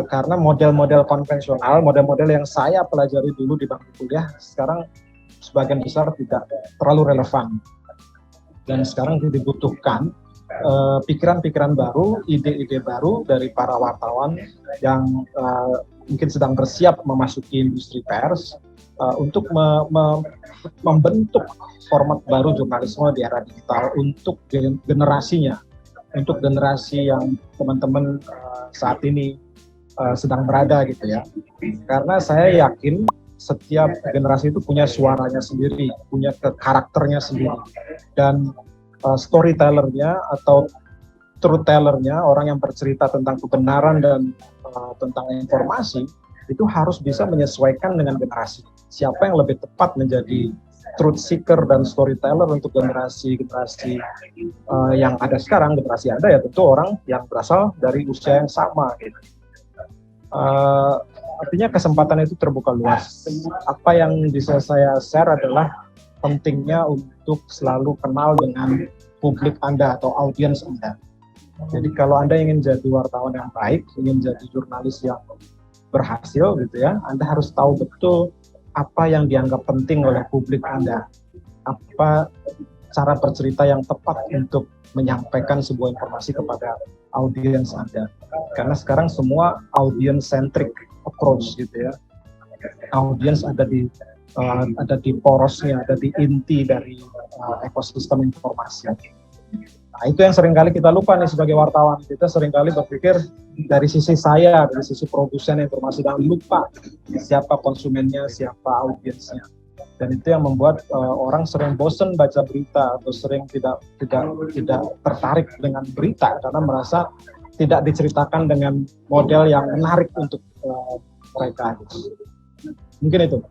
karena model-model konvensional, model-model yang saya pelajari dulu di bangku kuliah, sekarang sebagian besar tidak terlalu relevan. Dan sekarang dibutuhkan pikiran-pikiran baru, ide-ide baru dari para wartawan yang mungkin sedang bersiap memasuki industri pers, untuk membentuk format baru jurnalisme di era digital untuk generasinya, untuk generasi yang teman-teman saat ini sedang berada gitu ya. Karena saya yakin setiap generasi itu punya suaranya sendiri, punya karakternya sendiri, dan storytellernya atau truth tellernya, orang yang bercerita tentang kebenaran dan tentang informasi, itu harus bisa menyesuaikan dengan generasi. Siapa yang lebih tepat menjadi truth seeker dan storyteller untuk generasi-generasi yang ada sekarang, generasi Anda ya tentu orang yang berasal dari usia yang sama gitu. Artinya kesempatan itu terbuka luas. Apa yang bisa saya share adalah pentingnya untuk selalu kenal dengan publik Anda atau audiens Anda. Jadi kalau Anda ingin jadi wartawan yang baik, ingin jadi jurnalis yang berhasil gitu ya, Anda harus tahu betul apa yang dianggap penting oleh publik Anda. Apa cara bercerita yang tepat untuk menyampaikan sebuah informasi kepada audiens Anda. Karena sekarang semua audience centric approach gitu ya. Audiens ada di porosnya, ada di inti dari ekosistem informasi. Nah, itu yang seringkali kita lupa nih sebagai wartawan. Kita seringkali berpikir dari sisi saya, dari sisi produsen informasi, dan lupa siapa konsumennya, siapa audiensnya. Dan itu yang membuat orang sering bosen baca berita atau sering tidak tertarik dengan berita karena merasa tidak diceritakan dengan model yang menarik untuk mereka. Mungkin itu.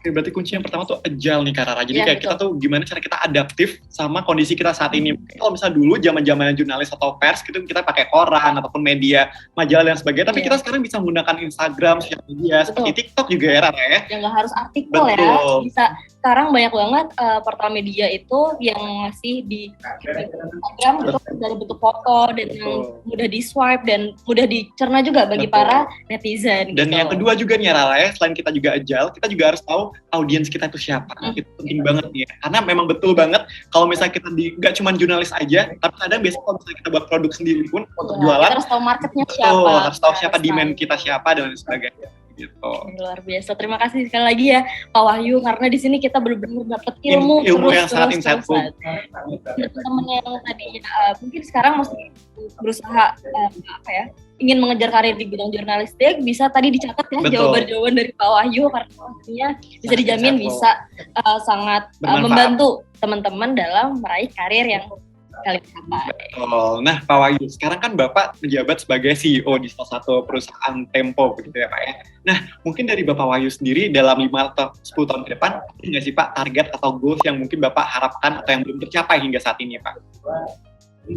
Oke, berarti kunci yang pertama tuh agile nih Kak Rara. Jadi Ya, kayak kita tuh gimana cara kita adaptif sama kondisi kita saat ini. Kalau misalnya dulu zaman-zamannya jurnalis atau pers gitu kita pakai koran ataupun media, majalah dan sebagainya. Tapi kita sekarang bisa menggunakan Instagram, sosial media, seperti TikTok juga ya Rara ya. Yang nggak harus artikel ya. Bisa sekarang banyak banget portal media itu yang masih di Instagram dari bentuk foto dan yang mudah di swipe dan mudah dicerna juga bagi para netizen. Dan yang kedua juga nih Rara ya, selain kita juga agile, kita juga harus tahu audiens kita itu siapa. Itu penting banget nih ya. Karena memang betul banget kalau misalnya kita nggak cuma jurnalis aja, tapi kadang biasanya kalau misalnya kita buat produk sendiri pun untuk jualan, kita harus tahu marketnya siapa. Harus tahu siapa demand kita siapa dan lain sebagainya. Gitu. Luar biasa. Terima kasih sekali lagi ya Pak Wahyu, karena di sini kita benar-benar dapat ilmu yang sangat insightful. Teman-teman yang tadi mungkin sekarang masih berusaha ingin mengejar karir di bidang jurnalistik, bisa tadi dicatat ya jawaban-jawaban dari Pak Wahyu, karena pastinya bisa dijamin bisa sangat membantu teman-teman dalam meraih karir yang kalian capai. Betul. Nah, Pak Wahyu, sekarang kan Bapak menjabat sebagai CEO di salah satu perusahaan Tempo, begitu ya Pak ya. Nah, mungkin dari Bapak Wahyu sendiri dalam 5 atau 10 tahun ke depan, ada nggak sih Pak target atau goals yang mungkin Bapak harapkan atau yang belum tercapai hingga saat ini Pak?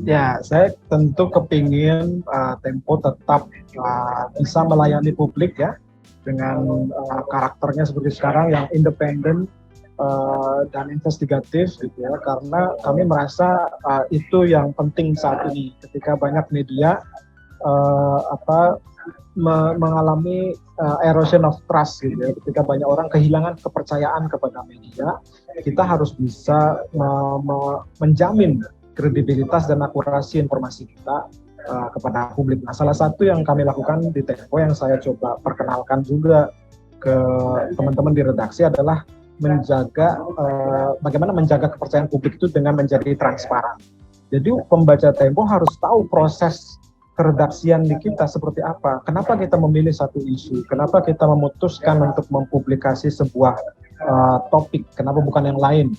Ya, saya tentu kepingin Tempo tetap bisa melayani publik ya, dengan karakternya seperti sekarang yang independen, dan investigatif gitu ya, karena kami merasa itu yang penting saat ini ketika banyak media mengalami erosion of trust gitu ya, ketika banyak orang kehilangan kepercayaan kepada media, kita harus bisa menjamin kredibilitas dan akurasi informasi kita kepada publik. Nah, salah satu yang kami lakukan di Tempo yang saya coba perkenalkan juga ke teman-teman di redaksi adalah bagaimana menjaga kepercayaan publik itu dengan menjadi transparan. Jadi pembaca Tempo harus tahu proses keredaksian di kita seperti apa. Kenapa kita memilih satu isu? Kenapa kita memutuskan untuk mempublikasi sebuah topik? Kenapa bukan yang lain?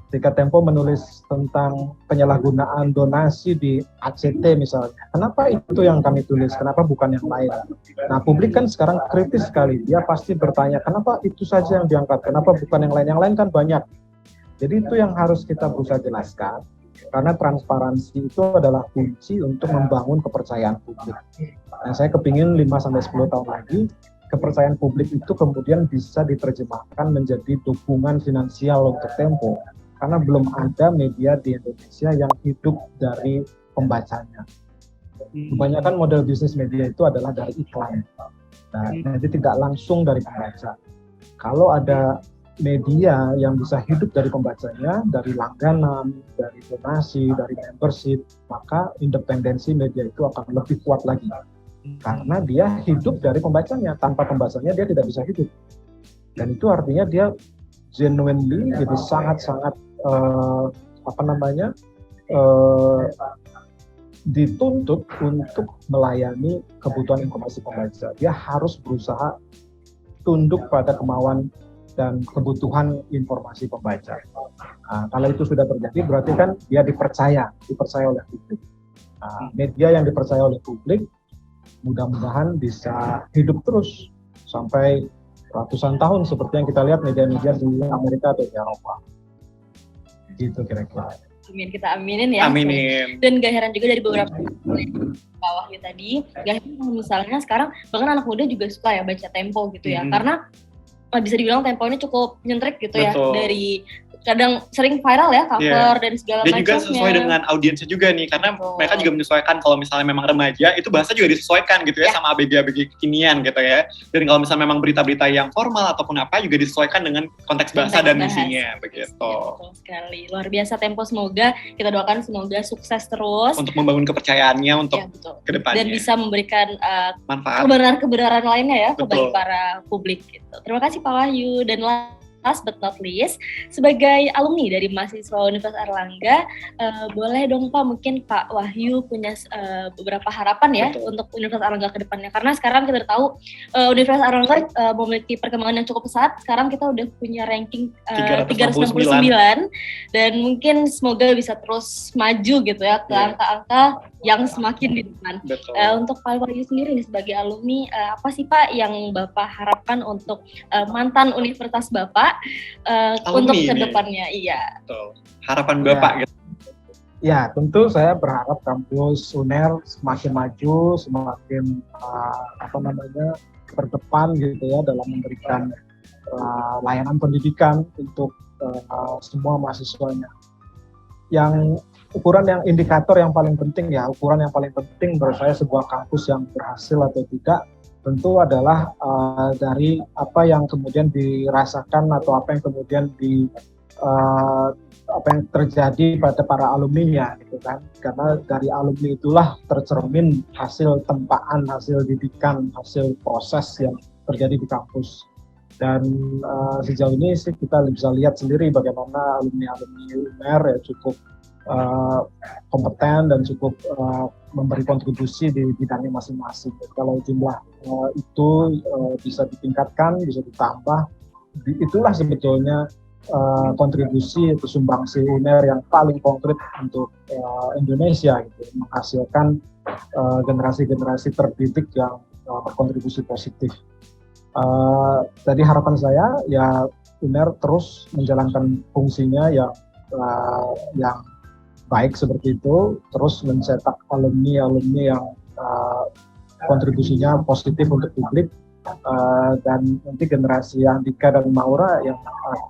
Ketika Tempo menulis tentang penyalahgunaan donasi di ACT misalnya, kenapa itu yang kami tulis? Kenapa bukan yang lain? Nah, publik kan sekarang kritis sekali. Dia pasti bertanya, kenapa itu saja yang diangkat? Kenapa bukan yang lain? Yang lain kan banyak. Jadi itu yang harus kita berusaha jelaskan. Karena transparansi itu adalah kunci untuk membangun kepercayaan publik. Nah, saya kepingin 5-10 tahun lagi, kepercayaan publik itu kemudian bisa diterjemahkan menjadi dukungan finansial untuk Tempo. Karena belum ada media di Indonesia yang hidup dari pembacanya. Kebanyakan model bisnis media itu adalah dari iklan. Nah, jadi tidak langsung dari pembaca. Kalau ada media yang bisa hidup dari pembacanya, dari langganan, dari donasi, dari membership, maka independensi media itu akan lebih kuat lagi. Karena dia hidup dari pembacanya. Tanpa pembacanya dia tidak bisa hidup. Dan itu artinya dia genuinely, jadi sangat-sangat dituntut untuk melayani kebutuhan informasi pembaca. Dia harus berusaha tunduk pada kemauan dan kebutuhan informasi pembaca. Nah, kalau itu sudah terjadi, berarti kan dia dipercaya oleh publik. Nah, media yang dipercaya oleh publik, mudah-mudahan bisa hidup terus sampai ratusan tahun, seperti yang kita lihat media-media di Amerika atau di Eropa. Gitu kira-kira. Amin, kita aminin ya. Aminin. Dan gak heran juga dari beberapa Pak Wahyu tadi, gak heran kalau misalnya sekarang bahkan anak muda juga suka ya baca Tempo gitu ya, karena bisa dibilang Tempo ini cukup nyentrik gitu ya. Betul. Dari kadang sering viral ya cover dan segala macamnya. Dan juga sesuai dengan audiensnya juga nih, karena Betul. mereka juga menyesuaikan. Kalau misalnya memang remaja, itu bahasa juga disesuaikan gitu ya, sama ABG-ABG kekinian gitu ya. Dan kalau misalnya memang berita-berita yang formal ataupun apa, juga disesuaikan dengan konteks bahasa dan isinya begitu. Betul sekali, luar biasa Tempo. Semoga kita doakan semoga sukses terus Untuk membangun kepercayaannya untuk betul. kedepannya. Dan bisa memberikan manfaat. kebenaran lainnya ya Betul. bagi para publik gitu. Terima kasih Pak Wahyu. Dan last but not least, sebagai alumni dari mahasiswa Universitas Airlangga, boleh dong Pak, mungkin Pak Wahyu punya beberapa harapan ya untuk Universitas Airlangga ke depannya. Karena sekarang kita tahu Universitas Airlangga memiliki perkembangan yang cukup pesat. Sekarang kita udah punya ranking 369 dan mungkin semoga bisa terus maju gitu ya ke angka-angka yang semakin di depan. Untuk Pak Wahyu sendiri nih sebagai alumni, apa sih Pak yang Bapak harapkan untuk mantan universitas Bapak untuk kedepannya? Iya. Betul. Harapan Bapak gitu. Ya, tentu saya berharap kampus UNER semakin maju, semakin terdepan gitu ya dalam memberikan layanan pendidikan untuk semua mahasiswanya. Yang indikator yang paling penting menurut saya sebuah kampus yang berhasil atau tidak tentu adalah dari apa yang kemudian dirasakan atau apa yang kemudian apa yang terjadi pada para alumninya gitu kan, karena dari alumni itulah tercermin hasil tempaan, hasil didikan, hasil proses yang terjadi di kampus. Dan sejauh ini sih kita bisa lihat sendiri bagaimana alumni-alumni UNER ya cukup kompeten dan cukup memberi kontribusi di bidangnya masing-masing. Kalau jumlah itu bisa ditingkatkan, bisa ditambah, itulah sebetulnya kontribusi atau sumbangsi UNER yang paling konkret untuk Indonesia gitu, menghasilkan generasi-generasi terdidik yang berkontribusi positif. Jadi harapan saya ya UNER terus menjalankan fungsinya yang baik seperti itu, terus mencetak alumni-alumni yang kontribusinya positif untuk publik, dan nanti generasi Andika dan Maura yang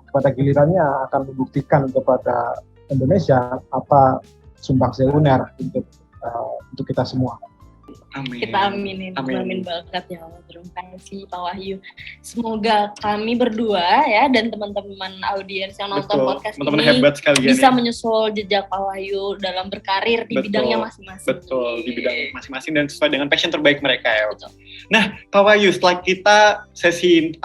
pada gilirannya akan membuktikan kepada Indonesia apa sumbangsi UNER untuk kita semua. Amin. Kita aminin banget ya Allah. Terima kasih Pak Wahyu. Semoga kami berdua ya dan teman-teman audiens yang nonton podcast ini bisa menyusul jejak Pak Wahyu dalam berkarir di bidangnya masing-masing. Betul, di bidang masing-masing dan sesuai dengan passion terbaik mereka ya. Betul. Nah, Pak Wahyu, setelah kita sesi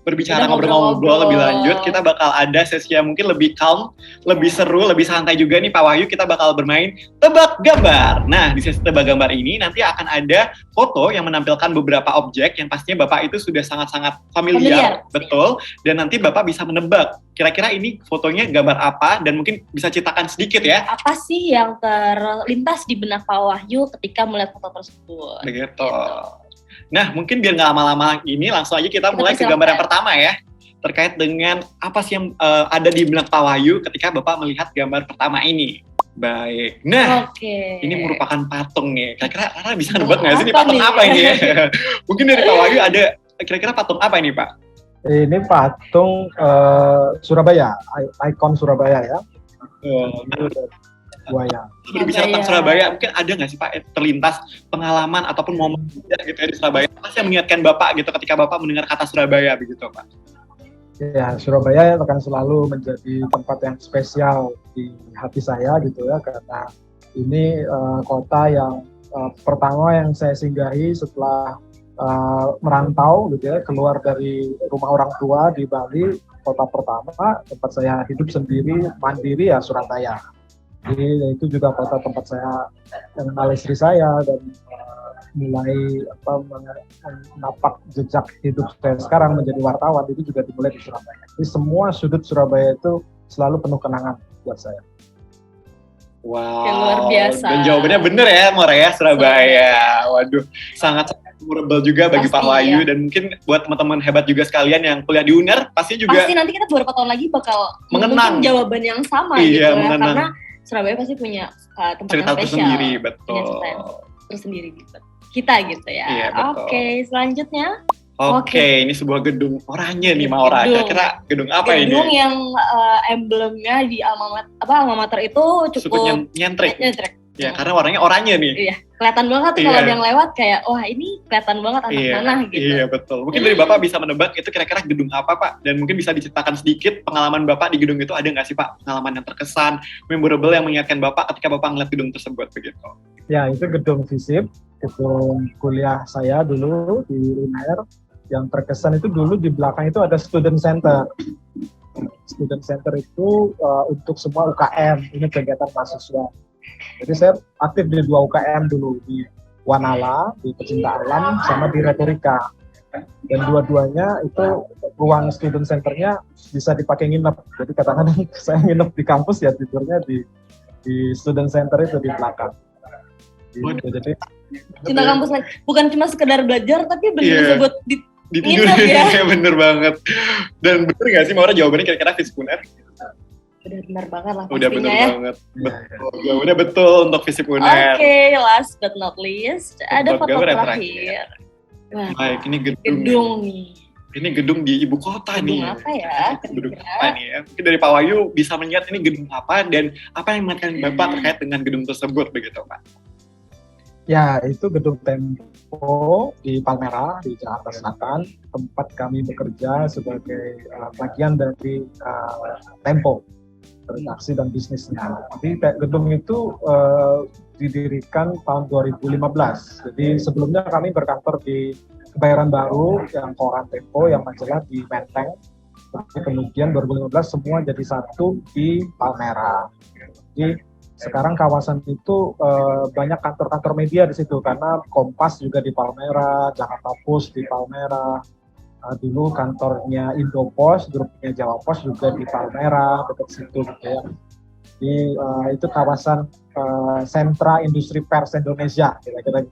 berbicara ngobrol-ngobrol lebih lanjut, kita bakal ada sesi yang mungkin lebih calm, lebih seru, lebih santai juga nih Pak Wahyu. Kita bakal bermain tebak gambar. Nah, di sesi tebak gambar ini nanti akan ada foto yang menampilkan beberapa objek yang pastinya Bapak itu sudah sangat-sangat familiar. Betul, dan nanti Bapak bisa menebak kira-kira ini fotonya gambar apa, dan mungkin bisa ceritakan sedikit ya. Apa sih yang terlintas di benak Pak Wahyu ketika melihat foto tersebut? Begitu. Nah, mungkin biar nggak lama-lama ini, langsung aja kita mulai ke gambar yang pertama ya. Terkait dengan apa sih yang ada di benak Pak Wahyu ketika Bapak melihat gambar pertama ini. Baik. Nah, ini merupakan patung nih. Kira-kira Rara bisa nebak nggak sih ini patung apa ini ya? Mungkin dari Pak Wahyu ada kira-kira patung apa ini Pak? Ini patung Surabaya, ikon Surabaya ya. Buaya. Berbicara tentang Surabaya, mungkin ada nggak sih Pak terlintas pengalaman ataupun momen gitu ya di Surabaya? Apa sih yang mengingatkan Bapak gitu ketika Bapak mendengar kata Surabaya begitu Pak? Ya, Surabaya akan selalu menjadi tempat yang spesial di hati saya gitu ya, karena ini kota yang pertama yang saya singgahi setelah merantau gitu ya, keluar dari rumah orang tua di Bali. Kota pertama tempat saya hidup sendiri mandiri ya Surabaya. Jadi ya itu juga kota tempat saya mengenal istri saya dan mulai menapak jejak hidup saya sekarang menjadi wartawan itu juga dimulai di Surabaya. Jadi semua sudut Surabaya itu selalu penuh kenangan buat saya. Wow, Luar biasa. Dan jawabannya bener ya, Mora ya, Surabaya. Waduh, sangat memorable juga bagi Pak Pasti, Wahyu, ya. Dan mungkin buat teman-teman hebat juga sekalian yang kuliah di UNER, pasti juga Pasti nanti kita beberapa tahun lagi bakal mengenang. mungkin jawaban yang sama Iya, gitu ya, mengenang. karena Surabaya pasti punya tempat cerita yang spesial, tersendiri, punya betul. cerita yang tersendiri gitu. Kita gitu ya. Iya, betul. Oke, selanjutnya Oke, ini sebuah gedung oranye nih, Maura. Gedung. Kira-kira gedung apa gedung ini? yang emblemnya di alma mater itu Cukup cukup nyentrik. nyentrik. Ya, karena warnanya oranye nih. Iya, kelihatan banget tuh kalau Iya. ada yang lewat kayak wah ini kelihatan banget anak mana gitu. Iya, betul. Mungkin dari Bapak bisa menebak itu kira-kira gedung apa, Pak? Dan mungkin bisa diceritakan sedikit pengalaman Bapak di gedung itu, ada nggak sih, Pak? Pengalaman yang terkesan, memorable yang mengingatkan Bapak ketika Bapak ngeliat gedung tersebut begitu. Ya, itu gedung FISIP, gedung kuliah saya dulu di UNER. Yang terkesan itu dulu di belakang itu ada student center. Student center itu untuk semua UKM, ini kegiatan mahasiswa. Jadi saya aktif di 2 UKM dulu, di Wanala, di Pecinta Alam, sama di Retorika. Dan dua-duanya itu ruang student centernya bisa dipakai nginep. Jadi kadang-kadang saya nginep di kampus ya tidurnya di student center itu di belakang. Gitu. Jadi Cinta kampus lagi. Bukan cuma sekedar belajar tapi benar Iya. bisa buat Ditidur Nginep ya. ya, bener banget. Dan bener nggak sih, Maura, jawabannya kira-kira FISIP UNER? benar-benar banget lah Udah pastinya bener ya. banget. Betul. Jawabannya betul untuk FISIP UNER. Oke, last but not least, ada Foto foto gambar yang terakhir. Wah, Baik, ini gedung nih. Ini gedung di ibu kota Gedung nih. apa ya? Gedung Kira-kira? apa nih ya? Mungkin dari Pak Wahyu bisa melihat ini gedung apa dan apa yang mengingatkan Bapak terkait dengan gedung tersebut begitu, Pak? ya itu gedung Tempo di Palmerah di Jakarta Selatan, tempat kami bekerja sebagai bagian dari Tempo, redaksi dan bisnisnya. Jadi gedung itu didirikan tahun 2015. Jadi sebelumnya kami berkantor di Kebayoran Baru yang koran Tempo, yang majalah di Menteng. Tapi kemudian 2015 semua jadi satu di Palmerah. Jadi sekarang kawasan itu banyak kantor-kantor media di situ karena Kompas juga di Palmerah, Jakarta Post di Palmerah. Dulu kantornya Indopos, grupnya Jawa Pos juga di Palmerah, dekat situ gitu ya. Jadi itu kawasan sentra industri pers Indonesia kira-kira.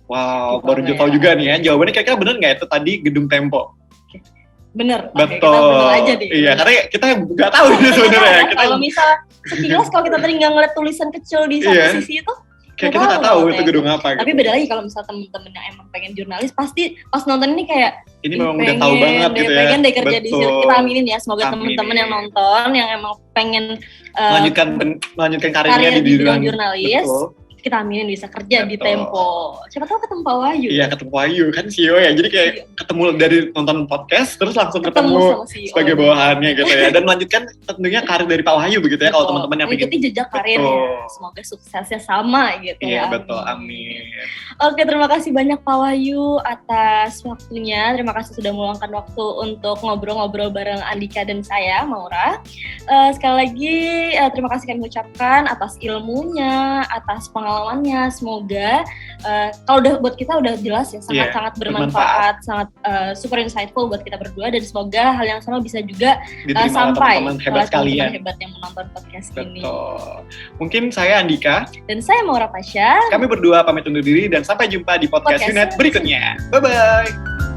Wow, baru tahu juga nih ya. Jawabannya kira-kira bener nggak itu tadi gedung Tempo? Bener. Oke, Betul. kita bener aja deh. Iya, karena kita nggak tahu ini sebenarnya. Kita Kalau misal sekilas kalau kita tadi nggak ngeliat tulisan kecil di satu Iya. sisi itu, kayak kita nggak tahu itu banget. gedung apa. Tapi gitu. beda lagi kalau misal temen-temen yang emang pengen jurnalis, pasti pas nonton ini kayak Ini memang udah tahu banget gitu ya. pengen deh kerja di sini. Betul. Kita aminin ya, semoga Aminin. temen-temen yang nonton yang emang pengen melanjutkan karirnya karir di di bidang bidang jurnalis, Betul. kita aminin bisa kerja di Betul. Tempo. Siapa tahu ketemu Pak Wahyu. Iya, ketemu Wahyu kan CEO ya. Jadi kayak ketemu dari nonton podcast terus langsung ketemu sama CEO. sebagai bawahannya gitu ya. Dan melanjutkan tentunya karir dari Pak Wahyu begitu ya kalau Betul. teman-teman yang mengikuti pengen. jejak karirnya. Betul. Semoga suksesnya sama gitu Iya, ya. betul. Amin. Oke, terima kasih banyak Pak Wahyu atas waktunya. Terima kasih sudah meluangkan waktu untuk ngobrol-ngobrol bareng Andika dan saya, Maura. Sekali lagi, terima kasih kami ucapkan atas ilmunya, atas pengalamannya. Semoga kalau udah buat kita udah jelas ya, sangat-sangat bermanfaat, sangat super insightful buat kita berdua. Dan semoga hal yang sama bisa juga Diterima oleh sampai teman-teman hebat oleh teman-teman sekalian. hebat yang menonton podcast ini. Betul. Mungkin saya Andika. Dan saya Maura Pasha. Kami berdua pamit undur diri dan sampai jumpa di podcast Podcast Unet berikutnya. Bye-bye.